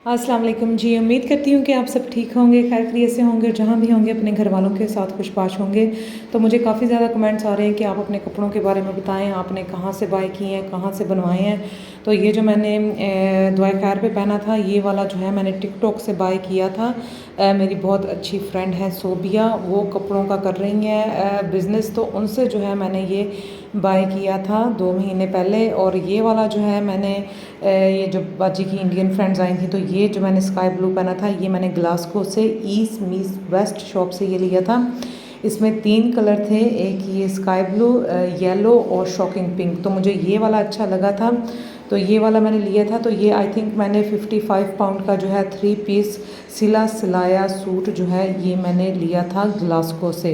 अस्सलाम वालेकुम जी। उम्मीद करती हूँ कि आप सब ठीक होंगे, खैर खैरियत से होंगे, जहाँ भी होंगे अपने घर वालों के साथ खुशबाश होंगे। तो मुझे काफ़ी ज़्यादा कमेंट्स आ रहे हैं कि आप अपने कपड़ों के बारे में बताएं, आपने कहाँ से बाय किए हैं, कहाँ से बनवाए हैं। तो ये जो मैंने दुआए खैर पे पहना था, ये वाला जो है मैंने टिकटॉक से बाय किया था। मेरी बहुत अच्छी फ्रेंड है सोबिया, वो कपड़ों का कर रही हैं बिज़नेस, तो उनसे जो है मैंने ये बाय किया था 2 महीने पहले। और ये वाला जो है मैंने ये जो बाजी की इंडियन फ्रेंड्स आई थी, तो ये जो मैंने स्काई ब्लू पहना था, ये मैंने ग्लासगो से ईस्ट मीस वेस्ट शॉप से ये लिया था। इसमें 3 कलर थे, एक ये स्काई ब्लू, येलो और शॉकिंग पिंक। तो मुझे ये वाला अच्छा लगा था, तो ये वाला मैंने लिया था। तो ये आई थिंक मैंने 55 पाउंड का जो है 3 पीस सिला सिलाया सूट जो है ये मैंने लिया था ग्लासगो से।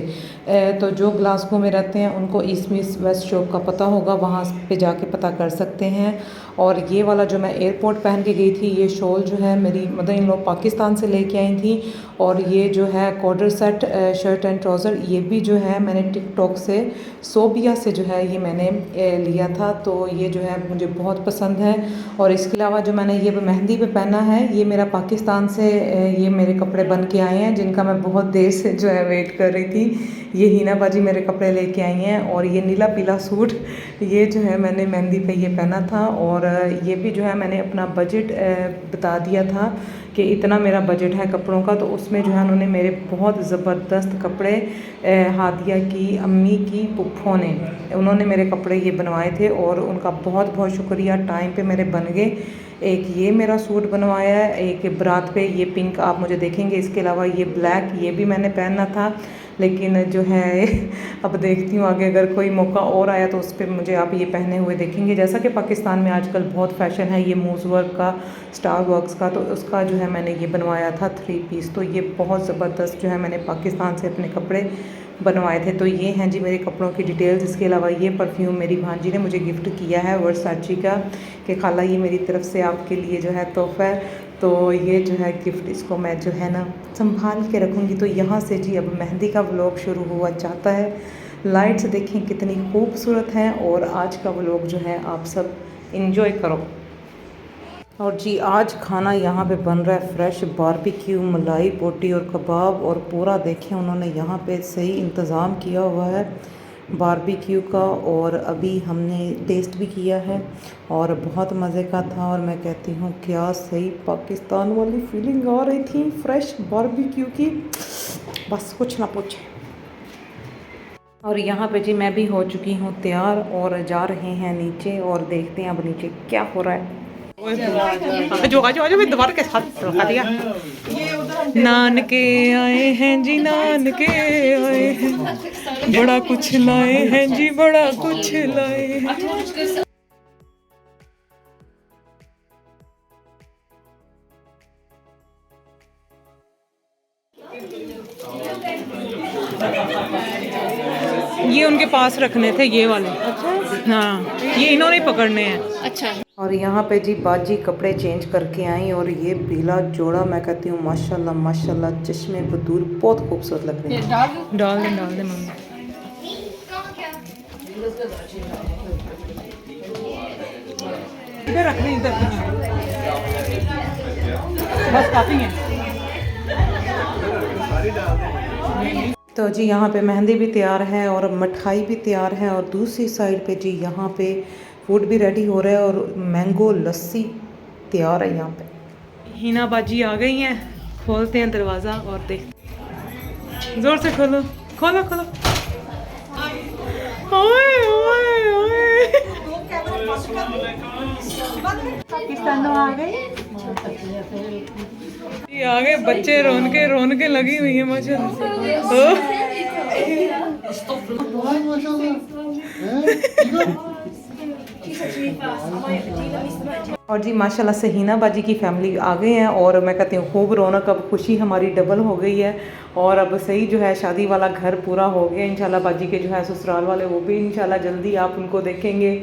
तो जो ग्लासगो में रहते हैं उनको ईस्ट मीस वेस्ट शॉप का पता होगा, वहाँ पे जाके पता कर सकते हैं। और ये वाला जो मैं एयरपोर्ट पहन के गई थी, ये शॉल जो है मेरी मदर इन लॉ पाकिस्तान से लेके आई थी। और ये जो है कॉर्डर सेट शर्ट एंड ट्राउज़र, ये भी जो है मैंने टिकटॉक से सोबिया से जो है ये मैंने लिया था। तो ये जो है मुझे बहुत पसंद है। और इसके अलावा जो मैंने ये मेहंदी पे पहना है, ये मेरा पाकिस्तान से ये मेरे कपड़े बन के आए हैं, जिनका मैं बहुत देर से जो है वेट कर रही थी। ये हिना बाजी मेरे कपड़े लेके आई हैं। और ये नीला पीला सूट, ये जो है मैंने मेहंदी पे ये पहना था। और ये भी जो है मैंने अपना बजट बता दिया था कि इतना मेरा बजट है कपड़ों का। तो उसमें जो है उन्होंने मेरे बहुत ज़बरदस्त कपड़े, हादिया की अम्मी की पुप्पो ने उन्होंने मेरे कपड़े ये बनवाए थे, और उनका बहुत बहुत शुक्रिया। टाइम पे मेरे बन गए। एक ये मेरा सूट बनवाया है, एक बारात पे ये पिंक आप मुझे देखेंगे। इसके अलावा ये ब्लैक, ये भी मैंने पहनना था, लेकिन जो है अब देखती हूँ आगे अगर कोई मौका और आया तो उस पर मुझे आप ये पहने हुए देखेंगे। जैसा कि पाकिस्तान में आजकल बहुत फ़ैशन है ये मूज़ वर्क का, स्टार वर्क्स का, तो उसका जो है मैंने ये बनवाया था 3 पीस। तो ये बहुत ज़बरदस्त जो है मैंने पाकिस्तान से अपने कपड़े बनवाए थे। तो ये हैं जी मेरे कपड़ों की डिटेल्स। इसके अलावा ये परफ्यूम मेरी भांजी ने मुझे गिफ्ट किया है वर्साची का, कि खाला ये मेरी तरफ से आपके लिए जो है तोहफ़ा है। तो ये जो है गिफ्ट, इसको मैं जो है ना संभाल के रखूँगी। तो यहाँ से जी अब मेहंदी का व्लॉग शुरू हुआ चाहता है। लाइट्स देखें कितनी खूबसूरत हैं, और आज का व्लॉग जो है आप सब इंजॉय करो। और जी आज खाना यहाँ पे बन रहा है फ्रेश बारबेक्यू, मलाई बोटी और कबाब। और पूरा देखें उन्होंने यहाँ पे सही इंतज़ाम किया हुआ है बारबेक्यू का। और अभी हमने टेस्ट भी किया है और बहुत मज़े का था। और मैं कहती हूँ क्या सही पाकिस्तान वाली फीलिंग आ रही थी फ्रेश बारबेक्यू की, बस कुछ ना पूछे। और यहाँ पे जी मैं भी हो चुकी हूँ तैयार और जा रहे हैं नीचे, और देखते हैं अब नीचे क्या हो रहा है। जो आज मैं दोबारा के साथ रखा दिया। नानके आए हैं जी, नानके आए हैं, बड़ा कुछ लाए हैं जी, बड़ा कुछ लाए हैं। ये उनके पास रखने थे ये वाले। अच्छा हाँ, ये इन्होंने पकड़ने हैं। अच्छा। और यहाँ पे जी बाजी कपड़े चेंज करके आई, और ये पीला जोड़ा मैं कहती हूँ माशाल्लाह माशाल्लाह, चश्मे बदूर बहुत खूबसूरत लग रहे हैं। डाल दे मम्मी। इधर रख रही, इधर बस काफी है। तो जी यहाँ पे मेहंदी भी तैयार है और मिठाई भी तैयार है, और दूसरी साइड पे जी यहाँ पे फूड भी रेडी हो रहा है, और मैंगो लस्सी तैयार है यहाँ पे। हिना बाजी आ गई हैं, खोलते हैं दरवाज़ा और देखते। ज़ोर से खोलो खोलो खोलो। ओए ओए ओए, पाकिस्तान आ गए, आ गए बच्चे। रोन के लगी हुई है माशाल्लाह। और जी माशाल्लाह से हिना बाजी की फैमिली आ गए हैं, और मैं कहती हूँ खूब रौनक, अब खुशी हमारी डबल हो गई है। और अब सही जो है शादी वाला घर पूरा हो गया इंशाल्लाह। बाजी के जो है ससुराल वाले वो भी इंशाल्लाह जल्दी आप उनको देखेंगे।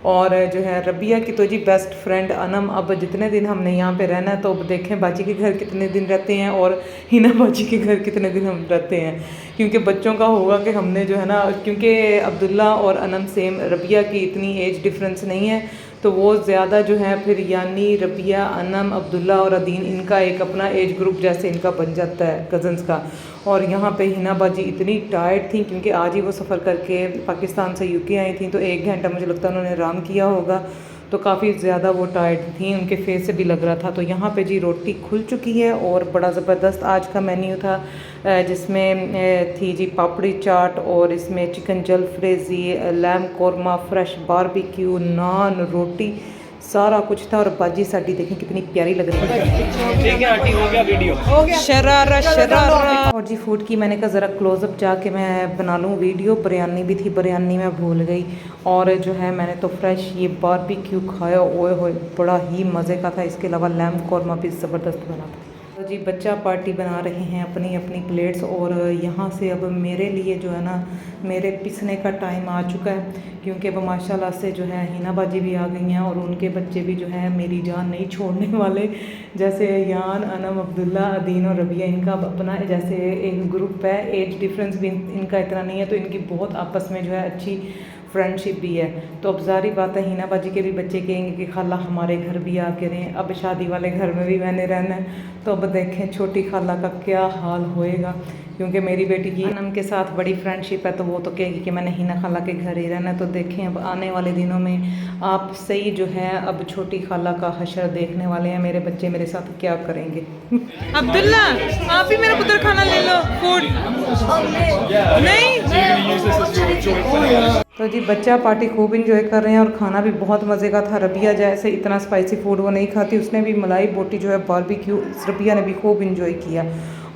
और जो है रबिया की तो जी बेस्ट फ्रेंड अनम, अब जितने दिन हमने यहाँ पे रहना है तो अब देखें बाजी के घर कितने दिन रहते हैं और हिना बाजी के घर कितने दिन हम रहते हैं। क्योंकि बच्चों का होगा कि हमने जो है ना, क्योंकि अब्दुल्ला और अनम सेम, रबिया की इतनी एज डिफरेंस नहीं है, तो वो ज़्यादा जो है फिर यानी रबिया, अनम, अब्दुल्ला और अदीन इनका एक अपना एज ग्रुप जैसे इनका बन जाता है कज़न्स का। और यहाँ पे हिना बाजी इतनी टायर्ड थी क्योंकि आज ही वो सफ़र करके पाकिस्तान से यूके आई थी, तो 1 घंटा मुझे लगता है उन्होंने आराम किया होगा, तो काफ़ी ज़्यादा वो टायर्ड थी, उनके फेस से भी लग रहा था। तो यहाँ पे जी रोटी खुल चुकी है और बड़ा ज़बरदस्त आज का मेन्यू था, जिसमें थी जी पापड़ी चाट और इसमें chicken jalfrezi, lamb korma, fresh barbecue, naan, रोटी, सारा कुछ था। और बाजी साड़ी देखें कितनी प्यारी लग रही है। ठीक है आंटी, हो गया वीडियो, हो गया। शरारा शरारा। और जी फूड की मैंने कहा ज़रा क्लोज़अप जाके मैं बना लूँ वीडियो। बिरयानी भी थी, बिरयानी मैं भूल गई। और जो है मैंने तो फ्रेश ये बारबेक्यू खाया, ओए होए बड़ा ही मज़े का था। इसके अलावा लैम कौरमा भी ज़बरदस्त बना था। तो जी बच्चा पार्टी बना रहे हैं अपनी अपनी प्लेट्स, और यहाँ से अब मेरे लिए जो है ना मेरे पिसने का टाइम आ चुका है, क्योंकि अब माशाल्लाह से जो है हिना बाजी भी आ गई हैं और उनके बच्चे भी जो है मेरी जान नहीं छोड़ने वाले। जैसे यान, अनम, अब्दुल्ला, अदीन और रबिया, इनका अपना जैसे एक ग्रुप है, एज डिफरेंस भी इनका इतना नहीं है, तो इनकी बहुत आपस में जो है अच्छी फ्रेंडशिप भी है। तो अब ज़ाहिर बात है हिना बाजी के भी बच्चे कहेंगे कि खाला हमारे घर भी आके रहें, अब शादी वाले घर में भी मैंने रहना है। तो अब देखें छोटी खाला का क्या हाल होएगा, क्योंकि मेरी बेटी की अनम के साथ बड़ी फ्रेंडशिप है, तो वो तो कहेगी कि मैंने हिना खाला के घर ही रहना है। तो देखें अब आने वाले दिनों में आप सही जो है अब छोटी खाला का हशर देखने वाले हैं, मेरे बच्चे मेरे साथ क्या करेंगे। अब्दुल्ला आप ही मेरा पुत्र खाना ले लो, फूड नहीं। तो जी बच्चा पार्टी खूब इंजॉय कर रहे हैं और खाना भी बहुत मज़े का था। रबिया जैसे इतना स्पाइसी फूड वो नहीं खाती, उसने भी मलाई बोटी जो है बारबेक्यू रबिया ने भी खूब इंजॉय किया।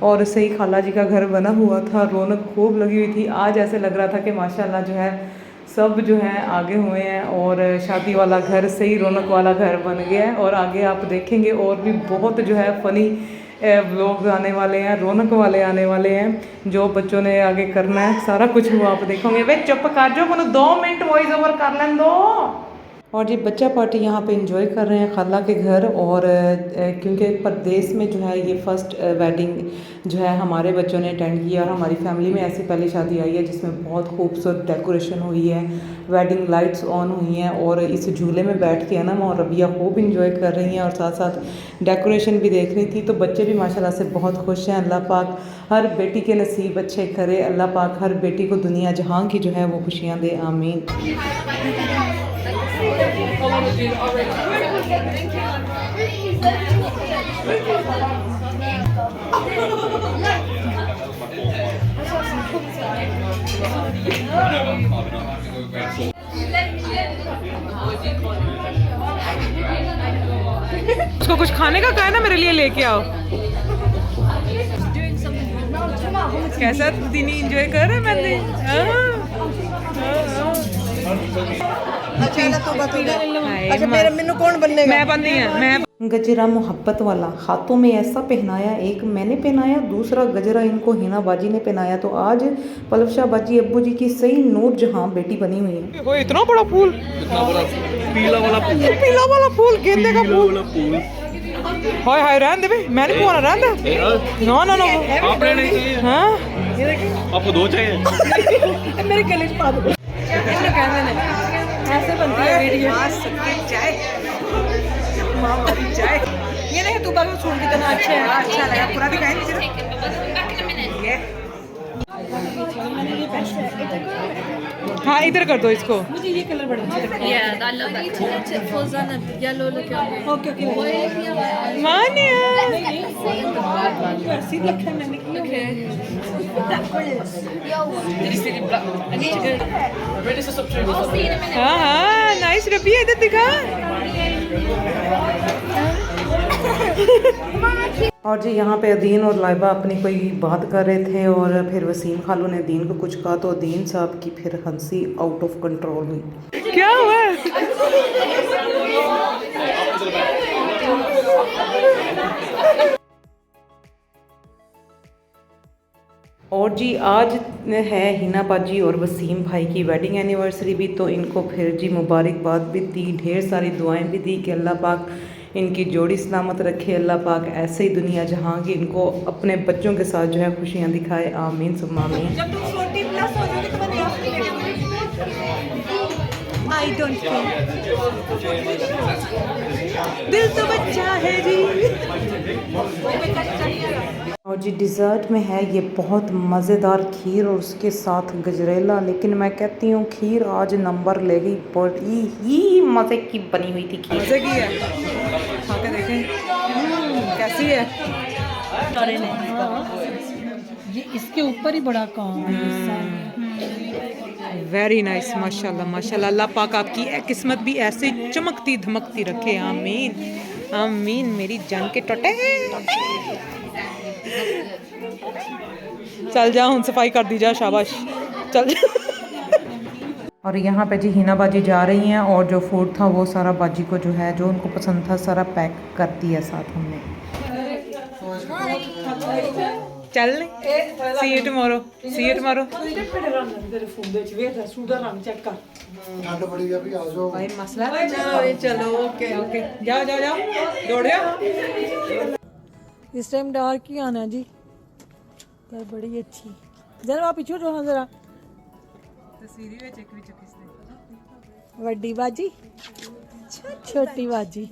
और सही खाला जी का घर बना हुआ था, रौनक खूब लगी हुई थी। आज ऐसे लग रहा था कि माशाल्लाह जो है सब जो है आगे हुए हैं और शादी वाला घर सही रौनक वाला घर बन गया है। और आगे आप देखेंगे और भी बहुत जो है फ़नी व्लॉग आने वाले हैं, रौनक वाले आने वाले हैं, जो बच्चों ने आगे करना है सारा कुछ वो आप देखोगे। वे चुप कर जाओ, मैंने 2 मिनट वॉइस ओवर कर लें दो। और जी बच्चा पार्टी यहाँ पे एंजॉय कर रहे हैं खाला के घर। और क्योंकि परदेश में जो है ये फर्स्ट वेडिंग जो है हमारे बच्चों ने अटेंड किया, और हमारी फैमिली में ऐसी पहली शादी आई है जिसमें बहुत खूबसूरत डेकोरेशन हुई है, वेडिंग लाइट्स ऑन हुई हैं, और इस झूले में बैठ के अनम और रबिया खूब इंजॉय कर रही हैं और साथ साथ डेकोरेशन भी देख रही थी। तो बच्चे भी माशाल्लाह से बहुत खुश हैं। अल्लाह पाक हर बेटी के नसीब अच्छे करे, अल्लाह पाक हर बेटी को दुनिया जहाँ की जो है वो खुशियाँ दे, आमीन। उसको कुछ खाने का कहा है ना, मेरे लिए लेके आओ। कैसा दीनी एंजॉय कर रहे हैं मैंने। अच्छा मेनू कौन बनेगा? मैं बननी है। मैं गजरा मोहब्बत वाला हाथों में ऐसा पहनाया, एक मैंने पहनाया, दूसरा गजरा इनको हिना बाजी ने पहनाया। तो आज पलवशा बाजी अब्बू जी की सही नूर जहां बेटी बनी हुई है। वो इतना बड़ा फूल, इतना बड़ा पीला वाला फूल, पीला वाला फूल, गेंदे का फूल। हाय हाय रहने दे भाई, मैंने कौन रहने दे। नो नो नो आपने नहीं चाहिए। हाँ आपको 2 चाहिए। मेरे गले में पा दो। ऐसे बनती है वीडियो। चाय चाय ये नहीं, तू बाबू छोड़ कितना अच्छा है, अच्छा लगा पूरा दिखाई नहीं। हाँ इधर कर दो इसको, मुझे ये कलर बड़ा अच्छा लगता है। ओके ओके मानिया हाँ हाँ नाइस रबिया, इधर दिखा। और जी यहाँ पे अदीन और लाइबा अपनी कोई बात कर रहे थे, और फिर वसीम खालू ने दीन को कुछ कहा, तो दीन साहब की फिर हंसी आउट ऑफ कंट्रोल हुई। क्या हुआ? और जी आज है हिना बाजी और वसीम भाई की वेडिंग एनिवर्सरी भी, तो इनको फिर जी मुबारकबाद भी दी, ढेर सारी दुआएं भी दी कि अल्लाह पाक इनकी जोड़ी सलामत रखे, अल्लाह पाक ऐसे ही दुनिया जहाँ की इनको अपने बच्चों के साथ जो है खुशियाँ दिखाए, आमीन सुम्मा आमीन। आई डोंट केयर, दिल तो बच्चा है जी। और जी डिज़र्ट में है ये बहुत मज़ेदार खीर और उसके साथ गजरेला, लेकिन मैं कहती हूँ खीर आज नंबर ले गई, बड़ी ही मज़े की बनी हुई थी खीर। मज़े की है, खा के देखें कैसी है। ये इसके ऊपर ही बड़ा काम है। वेरी नाइस, माशाल्लाह माशाल्लाह। अल्लाह पाक आपकी किस्मत भी ऐसे चमकती धमकती रखे, आमीन आमीन मेरी जान के टोटे। चल जा हूँ सफाई कर दी जा, शाबाश चल जा। और यहाँ पे जी हिना बाजी जा रही हैं और जो फूड था वो सारा बाजी को जो है जो उनको पसंद था सारा पैक कर दिया साथ हमने। चल see you tomorrow, see you tomorrow. भाई मसला चलो ओके ओके जाओ जाओ जाओ दौड़ जाओ। इस टाइम डार्क ही आना जी, पर बड़ी अच्छी। जरा आप पीछे रहो जरा। वड्डी बाजी छोटी बाजी।